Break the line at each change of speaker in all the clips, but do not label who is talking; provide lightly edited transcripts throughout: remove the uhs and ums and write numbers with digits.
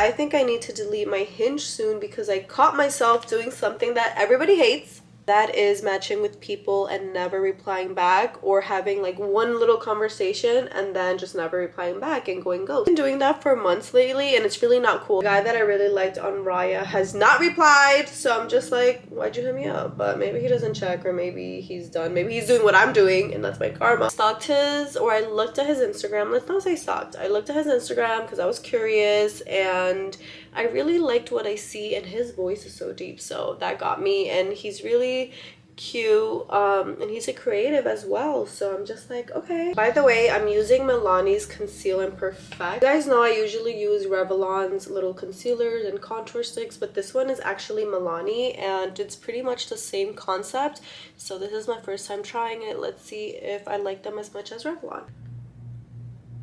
I think I need to delete my Hinge soon because I caught myself doing something that everybody hates. That is matching with people and never replying back, or having like one little conversation and then just never replying back and going ghost. I've been doing that for months lately and it's really not cool. The guy that I really liked on Raya has not replied, so I'm just like, why'd you hit me up? But maybe he doesn't check, or maybe he's done. Maybe he's doing what I'm doing and that's my karma. Stalked his, or I looked at his Instagram. Let's not say stalked. I looked at his Instagram because I was curious and I really liked what I see, and his voice is so deep, so that got me. And he's really cute, and he's a creative as well, so I'm just like, okay. By the way, I'm using Milani's Conceal and Perfect. You guys know I usually use Revlon's little concealers and contour sticks, but this one is actually Milani and it's pretty much the same concept, so this is my first time trying it. Let's see if I like them as much as Revlon.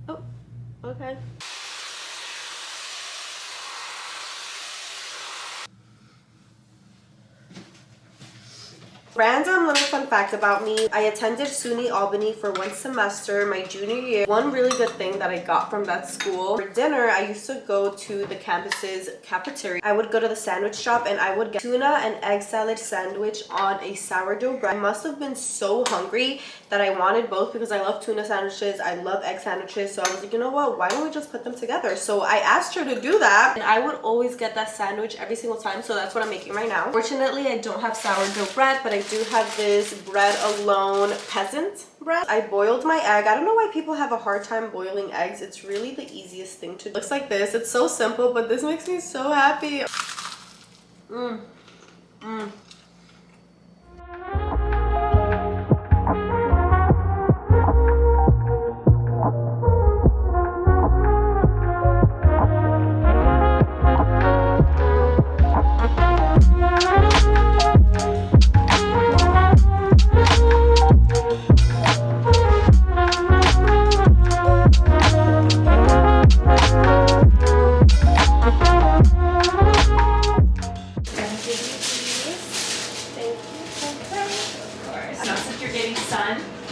Oh, okay. Random little fun fact about me. I attended SUNY Albany for 1 semester my junior year. One really good thing that I got from that school, for dinner I used to go to the campus's cafeteria. I would go to the sandwich shop and I would get tuna and egg salad sandwich on a sourdough bread. I must have been so hungry that I wanted both because I love tuna sandwiches, I love egg sandwiches, so I was like, you know what, why don't we just put them together? So I asked her to do that and I would always get that sandwich every single time, so that's what I'm making right now. Fortunately, I don't have sourdough bread, but I do have this bread alone peasant bread. I boiled my egg. I don't know why people have a hard time boiling eggs. It's really the easiest thing to do. Looks like this. It's so simple, but this makes me so happy.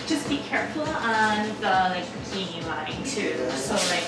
Just be careful on the like bikini line too. So like.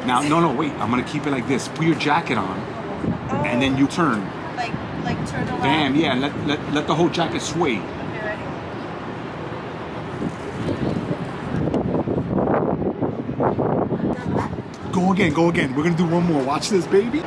Now, no, wait. I'm gonna keep it like this. Put your jacket on, and then you turn.
Like turn around.
Bam, yeah. Let the whole jacket sway.
Okay, ready?
Go again. We're gonna do one more. Watch this, baby.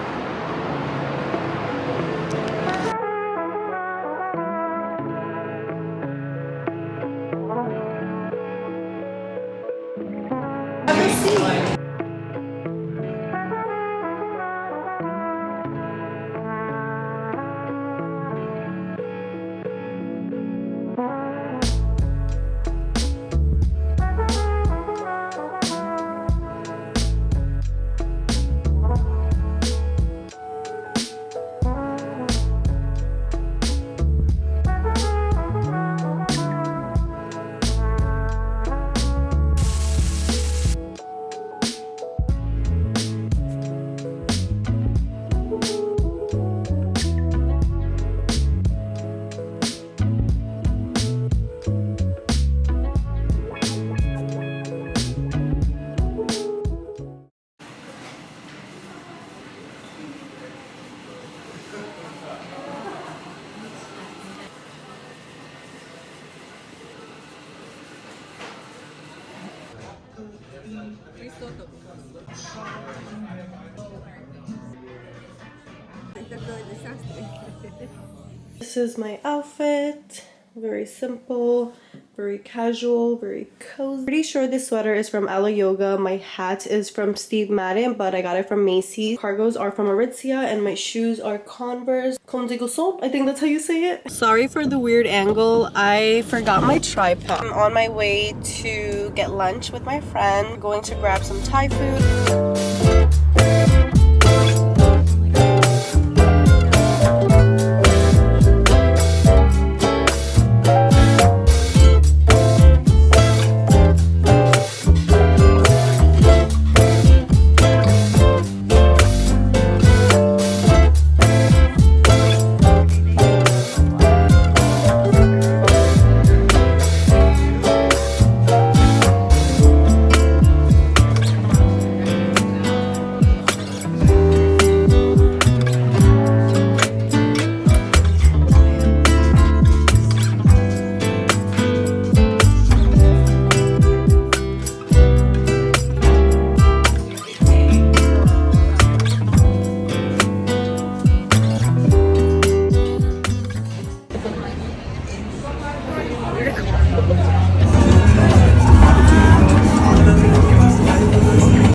This is my outfit. Very simple.
Very casual, very cozy. Pretty sure this sweater is from Ella Yoga. My hat is from Steve Madden, but I got it from Macy's. Cargos are from Aritzia, and my shoes are Converse. Comme des garçons, I think that's how you say it. Sorry for the weird angle. I forgot my tripod. I'm on my way to get lunch with my friend. I'm going to grab some Thai food.